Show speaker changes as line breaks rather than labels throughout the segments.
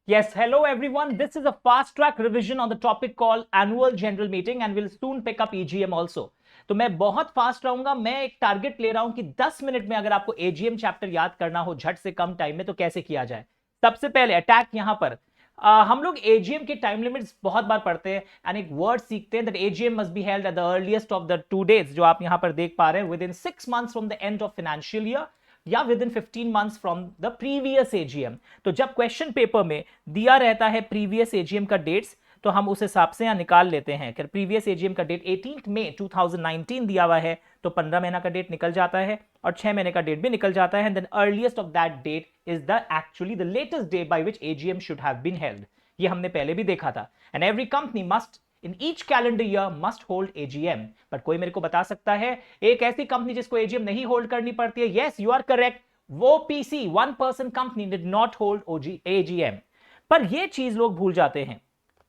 Yes, hello everyone. This is a fast track revision on the topic called annual general meeting and we'll soon pick up EGM also. तो मैं बहुत fast रहूंगा. मैं एक target ले रहा हूं कि 10 मिनट में अगर आपको एजीएम चैप्टर याद करना हो झट से कम टाइम में तो कैसे किया जाए. सबसे पहले अटैक यहां पर हम लोग एजीएम के टाइम लिमिट्स बहुत बार पढ़ते हैं एंड एक वर्ड सीखते हैं that AGM must be held at the earliest of the 2 days जो आप यहां पर देख पा रहे हैं within 6 months from the end of financial year या within 15 months from the previous AGM. तो जब क्वेश्चन पेपर में दिया रहता है प्रीवियस एजीएम का डेट्स तो हम उस हिसाब से यहां निकाल लेते हैं कि प्रीवियस एजीएम का डेट 18 मई 2019 दिया हुआ है तो 15 महीना का डेट निकल जाता है और 6 महीने का डेट भी निकल जाता है. Then earliest of that date is the actually the latest day by which AGM should have been held. ये हमने पहले भी देखा था. And every company must in each calendar year must hold AGM. But कोई मेरे को बता सकता है एक ऐसी कंपनी जिसको AGM नहीं होल्ड करनी पड़ती है? Yes, you are correct. वो PC one person company did not hold AGM. पर ये चीज लोग भूल जाते हैं.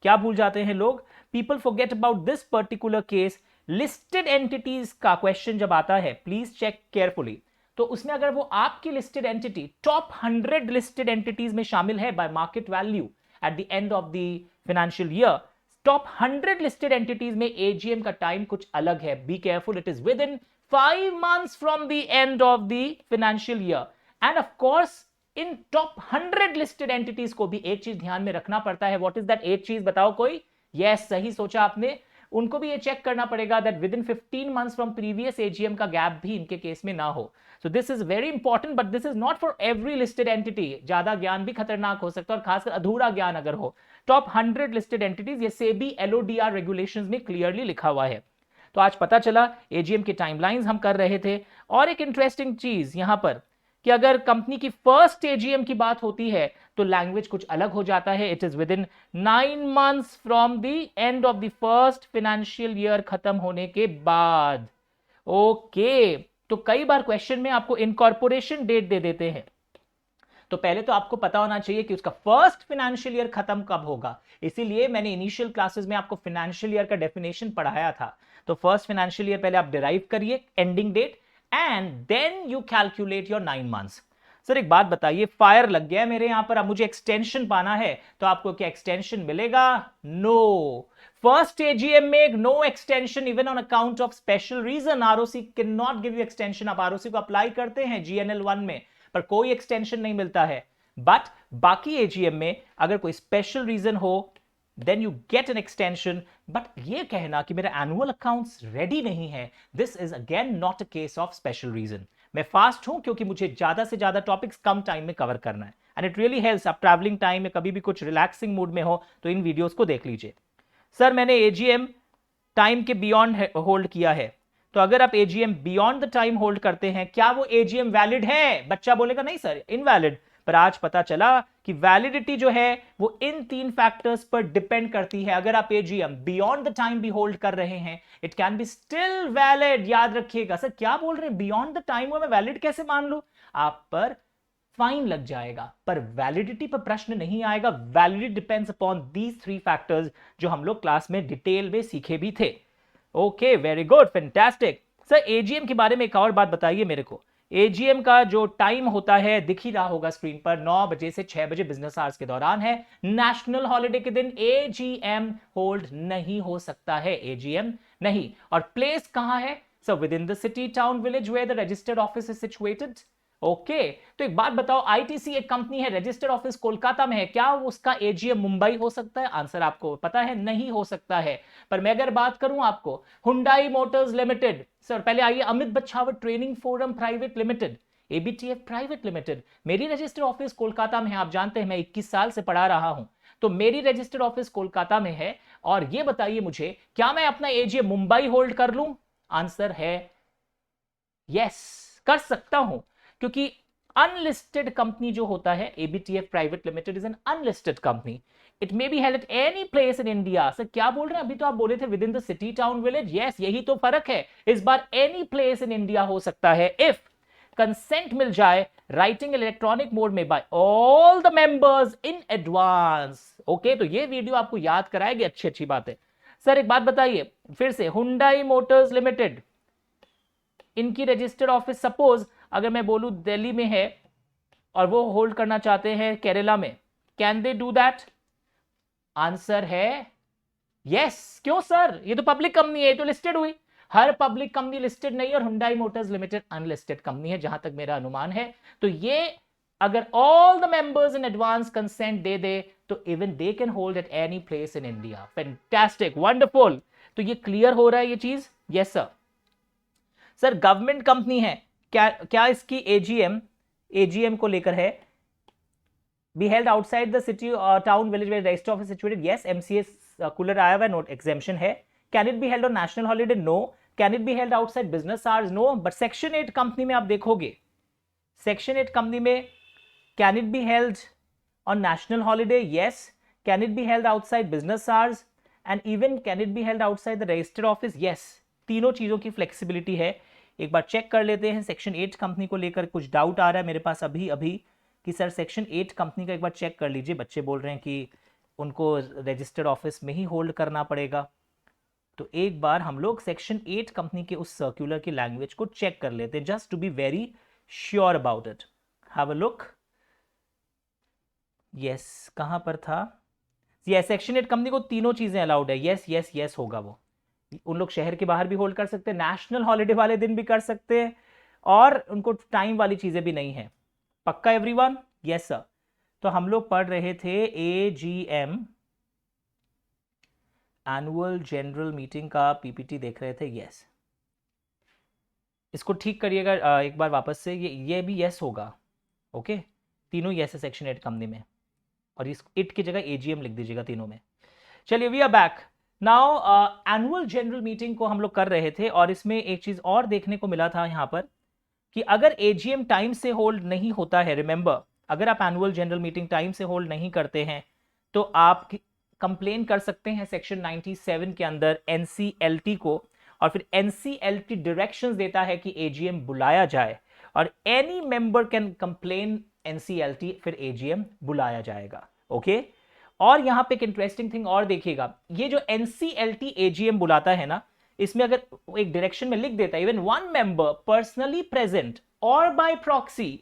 क्या भूल जाते हैं लोग? People forget about this particular case. Listed entities का क्वेश्चन जब आता है प्लीज चेक केयरफुली. तो उसमें अगर वो आपकी listed entity top 100 listed entities में शामिल है bye market value at the end of the financial year, top 100 listed entities में एजीएम का टाइम कुछ अलग है. Be careful, it is with in 5 months from the end of the financial year. And of course in top 100 listed entities को भी एक चीज ध्यान में रखना पड़ता है. व्हाट इज दैट एक चीज? बताओ कोई. यस, सही सोचा आपने. उनको भी ये चेक करना पड़ेगा that with in 15 months from previous AGM का गैप भी इनके केस में ना हो. So this is very important but this is not for every listed entity. ज्यादा ज्ञान भी खतरनाक हो सकता है और खासकर अधूरा ज्ञान अगर हो. टॉप 100 लिस्टेड एंटिटीज ये सेबी एलओडीआर रेगुलेशंस में क्लियरली लिखा हुआ है. तो आज पता चला एजीएम की टाइमलाइंस हम कर रहे थे. और एक इंटरेस्टिंग चीज यहां पर कि अगर कंपनी की फर्स्ट एजीएम की बात होती है तो लैंग्वेज कुछ अलग हो जाता है. It is with in 9 months from the end of the first financial year खत्म होने के बाद. ओके, तो कई बार क्वेश्चन में आपको इनकॉर्पोरेशन डेट दे देते हैं. तो पहले तो आपको पता होना चाहिए कि उसका फर्स्ट फाइनेंशियल ईयर खत्म कब होगा. इसीलिए मैंने इनिशियल क्लासेस में आपको फाइनेंशियल ईयर का डेफिनेशन पढ़ाया था. तो फर्स्ट फाइनेंशियल ईयर पहले आप डिराइव करिए ending date and then you calculate your 9 months. Sir एक बात बताइए, फायर लग गया है मेरे यहां पर, अब मुझे एक्सटेंशन पाना है तो आपको क्या एक्सटेंशन मिलेगा? नो. फर्स्ट एजीएम में no extension even on account of special reason. ROC can not give you extension. आप आरओसी को अप्लाई करते हैं जीएनएल 1 में पर कोई एक्सटेंशन नहीं मिलता है. बट बाकी एजीएम में अगर कोई स्पेशल रीजन हो then you get an extension. But ये कहना कि मेरा एनुअल अकाउंट्स रेडी नहीं है, this is again not a case of special reason. मैं फास्ट हूं क्योंकि मुझे ज्यादा से ज्यादा टॉपिक्स कम टाइम में कवर करना है एंड इट रियली हेल्प्स. आप ट्रैवलिंग टाइम में कभी भी कुछ रिलैक्सिंग मूड में हो तो इन वीडियोस को देख लीजिए. सर मैंने एजीएम टाइम के बियॉन्ड होल्ड किया है. तो अगर आप AGM beyond the time hold करते हैं क्या वो एजीएम वैलिड है? बच्चा बोलेगा नहीं सर इनवैलिड. पर आज पता चला कि वैलिडिटी जो है वो इन 3 फैक्टर्स पर डिपेंड करती है. अगर आप एजीएम बियॉन्ड द टाइम भी होल्ड कर रहे हैं it can be still valid. याद रखिएगा. सर क्या बोल रहे हैं बियॉन्ड द टाइम मैं वैलिड कैसे मान लूं? आप पर फाइन लग जाएगा पर वैलिडिटी पर प्रश्न नहीं आएगा. Validity depends upon these 3 factors जो हम लोग क्लास में डिटेल में सीखे भी थे. Okay, very good, fantastic. Sir AGM के बारे में एक और बात बताइए मेरे को. एजीएम का जो टाइम होता है दिख ही रहा होगा स्क्रीन पर, 9 बजे से 6 बजे बिजनेस आवर्स के दौरान है. नेशनल हॉलिडे के दिन एजीएम होल्ड नहीं हो सकता है. एजीएम नहीं. और प्लेस कहां है? So within the city town village where the registered office is situated. Okay, तो एक बात बताओ, आईटीसी एक कंपनी है, रजिस्टर्ड ऑफिस कोलकाता में है, क्या उसका एजीएम मुंबई हो सकता है? आंसर आपको पता है नहीं हो सकता है. पर मैं अगर बात करूं आपको हुंडई मोटर्स लिमिटेड, सर पहले आइए, Amit Bachhawat training forum private limited, ABTF private limited, मेरी रजिस्टर्ड ऑफिस कोलकाता में है. आप जानते हैं मैं 21 साल से पढ़ा रहा हूं तो मेरी रजिस्टर्ड ऑफिस कोलकाता में है. और ये बताइए मुझे क्या मैं अपना एजीएम मुंबई होल्ड कर लूं? आंसर है यस, कर सकता हूं क्योंकि अनलिस्टेड कंपनी जो होता है ABTF private limited is an unlisted company. It may be held at any place in India. Sir क्या बोल रहे हैं? अभी तो आप बोले थे within the city town village. Yes, यही तो फर्क है. इस बार एनी प्लेस इन इंडिया हो सकता है इफ कंसेंट मिल जाए राइटिंग इलेक्ट्रॉनिक मोड में by all the members in advance. Okay, तो ये वीडियो आपको याद कराएगी. अच्छी अच्छी बात है. सर एक बात बताइए फिर से, हुंडई मोटर्स लिमिटेड इनकी रजिस्टर्ड ऑफिस सपोज अगर मैं बोलूं दिल्ली में है और वो होल्ड करना चाहते हैं केरला में can they do that? Answer है यस। क्यों सर? ये तो पब्लिक कंपनी है, ये तो लिस्टेड हुई। हर पब्लिक कंपनी लिस्टेड नहीं, और Hyundai Motors Limited unlisted company है जहां तक मेरा अनुमान है। तो ये अगर all the members in advance consent दे दे तो even they can hold at any place in India. Fantastic, wonderful. तो ये क्लियर हो रहा है ये चीज? Yes sir. Sir government company है, क्या इसकी एजीएम को लेकर है? Be held outside the city town village where register office situated? Yes. MCA circular आया हुआ है, नोट एग्जेम्पशन है। Can it be held on national holiday? No. Can it be held outside business hours? No. But section 8 company में आप देखोगे, section 8 company में can it be held on national holiday? Yes. Can it be held outside business hours? And even can it be held outside the registered office? Yes. तीनों चीजों की flexibility है। एक बार check कर लेते हैं सेक्शन 8 कंपनी को लेकर। कुछ डाउट आ रहा है मेरे पास अभी अभी कि सर सेक्शन 8 कंपनी का एक बार चेक कर लीजिए। बच्चे बोल रहे हैं कि उनको रजिस्टर्ड ऑफिस में ही होल्ड करना पड़ेगा। तो एक बार हम लोग सेक्शन 8 कंपनी के उस सर्कुलर की लैंग्वेज को चेक कर लेते हैं, just to be very sure about it. Have a look. Yes, कहां पर था? यस, सेक्शन 8 कंपनी को तीनों चीजें अलाउड है। यस यस यस होगा वो। उन लोग शहर के बाहर भी होल्ड कर सकते हैं, नेशनल हॉलीडे वाले दिन भी कर सकते हैं, और उनको टाइम वाली चीजें भी नहीं है। पक्का एवरीवन? Yes sir. तो हम लोग पढ़ रहे थे एजीएम, एनुअल जनरल मीटिंग का पीपीटी देख रहे थे। यस, इसको ठीक करिएगा एक बार वापस से। ये भी यस होगा। ओके, तीनों यस है सेक्शन 8 कंपनी में, और इस इट की जगह एजीएम लिख दीजिएगा तीनों में। चलिए, we are back now. Annual general meeting को हम लोग कर रहे थे, और इसमें एक चीज और देखने को मिला था यहां पर कि अगर एजीएम टाइम से होल्ड नहीं होता है, रिमेंबर, अगर आप एनुअल जनरल मीटिंग टाइम से होल्ड नहीं करते हैं तो आप कंप्लेन कर सकते हैं सेक्शन 97 के अंदर एनसीएलटी को, और फिर एनसीएलटी डायरेक्शंस देता है कि एजीएम बुलाया जाए, और any member can complain NCLT, फिर एजीएम बुलाया जाएगा। ओके, और यहां पे एक इंटरेस्टिंग थिंग और देखिएगा, ये जो एनसीएलटी एजीएम बुलाता है ना, इसमें अगर एक डायरेक्शन में लिख देता है even one member personally present और by proxy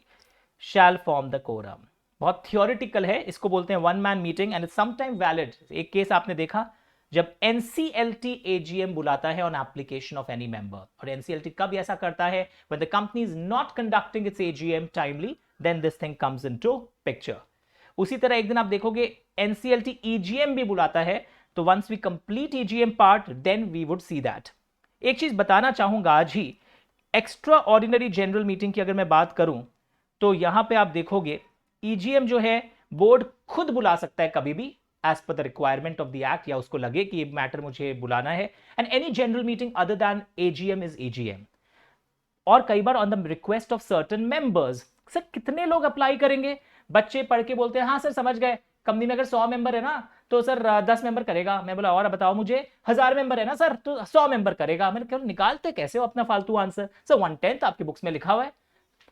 shall form the quorum. बहुत थियोरिटिकल है, इसको बोलते हैं one man meeting, and it's sometime valid. एक केस आपने देखा जब एनसीएलटी एजीएम बुलाता है on application of any member, और एनसीएलटी कब ऐसा करता है? When the company is not conducting its AGM timely, then this thing comes into picture. उसी तरह एक दिन आप देखोगे एनसीएलटी ईजीएम भी बुलाता है, तो once we complete EGM part then we would see that. एक चीज बताना चाहूंगा आज ही, एक्स्ट्रा ऑर्डिनरी जनरल मीटिंग की अगर मैं बात करूं तो यहां पे आप देखोगे ईजीएम जो है बोर्ड खुद बुला सकता है कभी भी, एज पर the requirement of the act, या उसको लगे कि ये मैटर मुझे बुलाना है। And any general meeting other than AGM is AGM, और कई बार on the request of certain members. Sir कितने लोग अप्लाई करेंगे? बच्चे पढ़ के बोलते हैं हाँ सर समझ गए, कंपनी में अगर 100 मेंबर है ना तो सर 10 मेंबर करेगा। मैं बोला और बताओ मुझे, 1000 मेंबर है ना सर तो 100 मेंबर करेगा। मैंने कहा निकालते कैसे हो अपना फालतू आंसर? सर 1/10 आपकी बुक्स में लिखा हुआ है।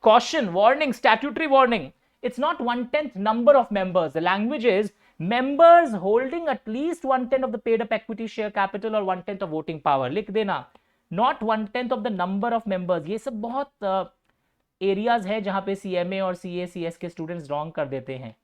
Caution, warning, statutory warning. It's not 1/10 number of members. The language is members holding at least 1/10 of the paid up equity share capital or 1/10 of voting power. लिख देना, not 1/10 of the number of members. ये सब बहुत areas है जहां पे CMA और सीएसीएस के स्टूडेंट्स रॉन्ग कर देते हैं।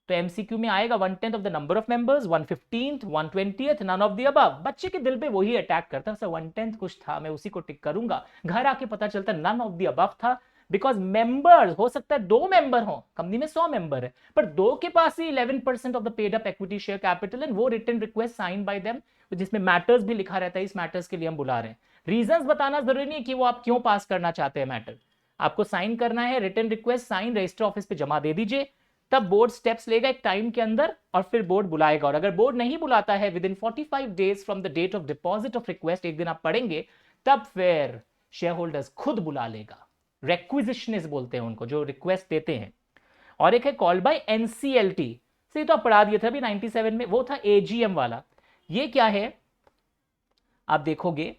तो एमसीक्यू में आएगा 1/10 of the number of members, 1/15, 1/20, none of the above. बच्चे के दिल पे वही अटैक करता है, सर 1/10 कुछ था, मैं उसी को टिक करूंगा। घर आके पता चलता नन ऑफ द अबव था, बिकॉज मेंबर्स हो सकता है 2 मेंबर हो, कंपनी में 100 मेंबर है, पर 2 के पास ही 11% of the paid up equity share capital, and वो written request sign by them, जिसमें मैटर्स भी लिखा रहता है, इस मैटर्स के लिए हम बुला रहे हैं। रीजंस बताना जरूरी नहीं है कि वो आप क्यों पास करना चाहते हैं मैटर, आपको साइन करना है, written request sign register office पे जमा दे दीजिए, तब बोर्ड स्टेप्स लेगा एक टाइम के अंदर, और फिर बोर्ड बुलाएगा। और अगर बोर्ड नहीं बुलाता है within 45 days from the date of deposit of request, एक दिन आप पढ़ेंगे, तब फिर शेयर होल्डर्स खुद बुला लेगा। रेक्विजिशनिस्ट बोलते हैं उनको, जो रिक्वेस्ट देते हैं। और एक है कॉल्ड बाय एनसीएलटी, से तो आप पढ़ा दिए थे अभी 97 में, वो था एजीएम वाला। ये क्या है आप देखोगे,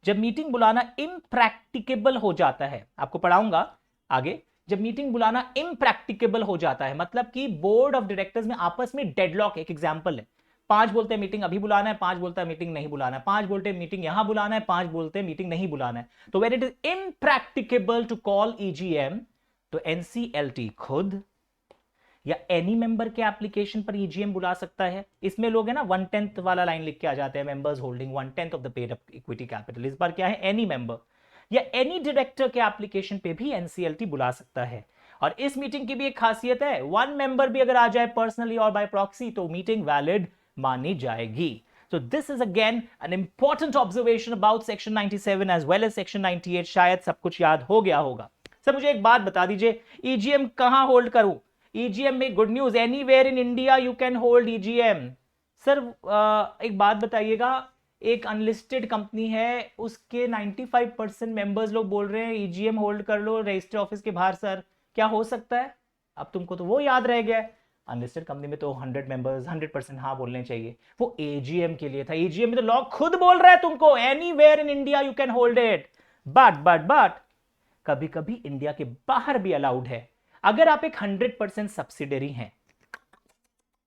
जब मीटिंग बुलाना इम्प्रैक्टिकेबल हो जाता है, आपको पढ़ाऊंगा आगे, जब मीटिंग बुलाना इम्प्रैक्टिकेबल हो जाता है मतलब कि बोर्ड ऑफ डायरेक्टर्स में आपस में डेडलॉक। एक एग्जांपल है, 5 बोलते हैं मीटिंग अभी बुलाना है, 5 बोलता है मीटिंग नहीं बुलाना है, 5 बोलते हैं मीटिंग यहां बुलाना है, 5 बोलते हैं मीटिंग नहीं बुलाना है। तो when it is impracticable to call EGM, तो एनसीएलटी खुद या एनी मेंबर के एप्लीकेशन पर ईजीएम बुला सकता है। इसमें लोग है ना 1/10 वाला लाइन लिख के आ जाते हैं, members holding 1/10 of the paid up equity capital. इस बार क्या है, एनी मेंबर या एनी डायरेक्टर के एप्लीकेशन पे भी एनसीएलटी बुला सकता है। और इस मीटिंग की भी एक खासियत है, 1 मेंबर भी अगर आ जाए पर्सनली और बाय प्रॉक्सी तो मीटिंग वैलिड मानी जाएगी। So this is again an important observation about section 97 as well as section 98। शायद सब कुछ याद हो गया होगा। सर मुझे एक बात बता दीजिए, ईजीएम कहां होल्ड करूं? ईजीएम में good news, anywhere in India you can hold EGM. Sir एक बात बताइएगा, एक अनलिस्टेड कंपनी है, उसके 95% मेंबर्स लोग बोल रहे हैं ईजीएम होल्ड कर लो रजिस्टर ऑफिस के बाहर। सर क्या हो सकता है? अब तुमको तो वो याद रह गया है, अनलिस्टेड कंपनी में तो 100 मेंबर्स 100% हाँ बोलने चाहिए। वो एजीएम के लिए था, एजीएम में तो लॉ खुद बोल रहा है तुमको anywhere in India you can hold it. But कभी कभी इंडिया के बाहर भी अलाउड है, अगर आप एक 100% सब्सिडरी हैं।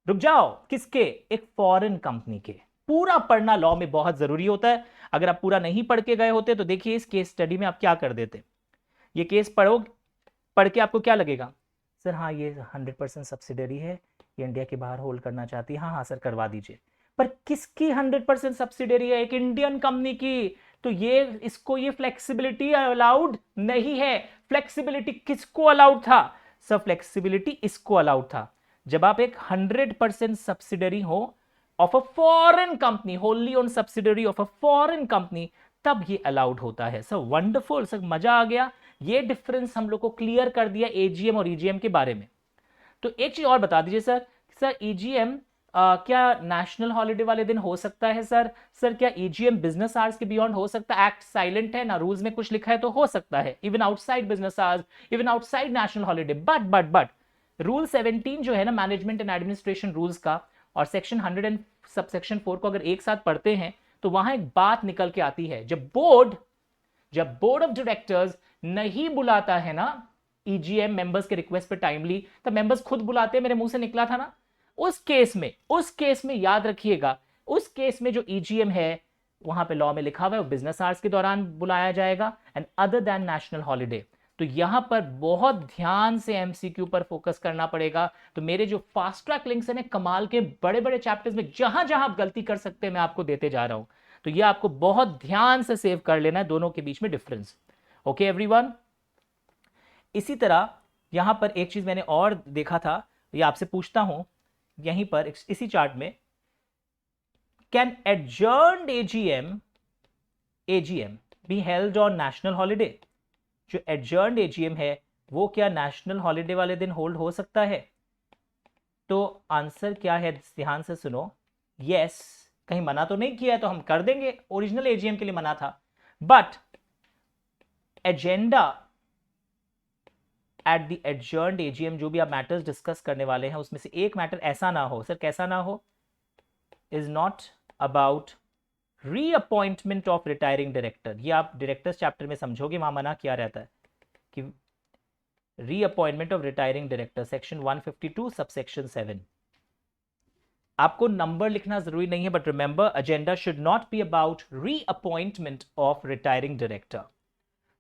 रुक जाओ, किसके? एक फॉरेन कंपनी के। पूरा पढ़ना लॉ में बहुत जरूरी होता है। अगर आप पूरा नहीं पढ़ के गए होते तो देखिए इस केस स्टडी में आप क्या कर देते। ये केस पढ़ के आपको क्या लगेगा? सर हाँ ये 100% सब्सिडरी है, ये इंडिया के बाहर होल्ड करना चाहती है, हाँ सर करवा दीजिए। पर किसकी 100% सब्सिडरी है? एक इंडियन कंपनी की। तो ये फ्लेक्सिबिलिटी अलाउड नहीं है। फ्लेक्सिबिलिटी किसको अलाउड था? सर फ्लेक्सिबिलिटी इसको अलाउड था, जब आप एक 100% सब्सिडरी हो of a foreign company, Holi own subsidiary of a foreign company, तब ये अलाउड होता है। सर वंडरफुल, सर मजा आ गया। ये डिफरेंस हम लोग को क्लियर कर दिया एजीएम और ईजीएम के बारे में। तो एक चीज और बता दीजिए सर ईजीएम क्या नेशनल हॉलिडे वाले दिन हो सकता है? सर क्या ईजीएम बिजनेस आवर्स के बियॉन्ड हो सकता है? एक्ट साइलेंट है ना, रूल्स में कुछ लिखा है तो हो सकता है, even outside business hours, even outside national holiday. But rule 17 जो है ना मैनेजमेंट एंड एडमिनिस्ट्रेशन रूल्स का, और सेक्शन 100 एंड सबसेक्शन 4 को अगर एक साथ पढ़ते हैं तो वहां एक बात निकल के आती है, जब बोर्ड ऑफ डायरेक्टर्स नहीं बुलाता है ना ईजीएम मेंबर्स के रिक्वेस्ट पे टाइमली, तब मेंबर्स खुद बुलाते हैं, मेरे मुंह से निकला था ना। उस केस में याद रखिएगा, उस केस में जो ईजीएम है वहां पे लॉ में लिखा हुआ है वो बिजनेस आवर्स के दौरान बुलाया जाएगा and other than national holiday. तो यहां पर बहुत ध्यान से एमसीक्यू पर फोकस करना पड़ेगा। तो मेरे जो फास्ट ट्रैक लिंक्स हैं कमाल के बड़े बड़े चैप्टर्स में जहां जहां आप गलती कर सकते हैं मैं आपको देते जा रहा हूं। तो ये आपको बहुत ध्यान से सेव कर लेना है, दोनों के बीच में डिफरेंस। Okay everyone. इसी तरह यहां पर एक चीज मैंने और देखा था, ये आपसे पूछता हूं यहीं पर इसी चार्ट में, can adjourned AGM B held on national holiday? जो एडजर्न्ड एजीएम है वो क्या नेशनल हॉलिडे वाले दिन होल्ड हो सकता है? तो आंसर क्या है, ध्यान से सुनो। यस, कहीं मना तो नहीं किया है तो हम कर देंगे, ओरिजिनल एजीएम के लिए मना था। But agenda at the adjourned AGM, जो भी आप मैटर्स डिस्कस करने वाले हैं उसमें से एक मैटर ऐसा ना हो, सर कैसा ना हो, is not about reappointment of retiring director. ये आप डायरेक्टर्स चैप्टर में समझोगे, वहां मना किया रहता है कि reappointment of retiring director, section 152 subsection 7। आपको नंबर लिखना जरूरी नहीं है, but remember agenda should not be about reappointment of retiring director.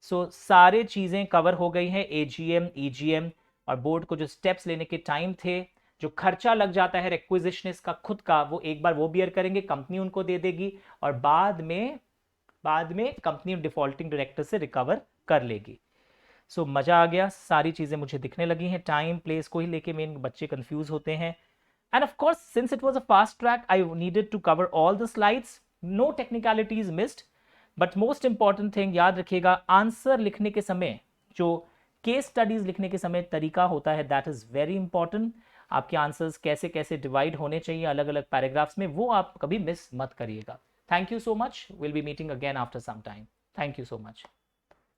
So सारे चीजें कवर हो गई हैं, एजीएम, ईजीएम और बोर्ड को जो स्टेप्स लेने के टाइम थे, जो खर्चा लग जाता है रिक्विजिशनिस्ट का खुद का, वो एक बार वो बियर करेंगे, कंपनी उनको दे देगी और बाद में कंपनी डिफॉल्टिंग डायरेक्टर से रिकवर कर लेगी। सो मजा आ गया, सारी चीजें मुझे दिखने लगी हैं। टाइम प्लेस को ही लेके मेन बच्चे कंफ्यूज होते हैं। And of course since it was a fast track I needed to cover all the slides, no technicalities missed. But most important thing याद रखिएगा, आंसर लिखने के समय जो केस स्टडीज लिखने के समय तरीका होता है, दैट इज वेरी इंपॉर्टेंट। आपके आंसर्स कैसे कैसे डिवाइड होने चाहिए अलग अलग पैराग्राफ्स में, वो आप कभी मिस मत करिएगा। Thank you so much, will be meeting again after some time. Thank you so much.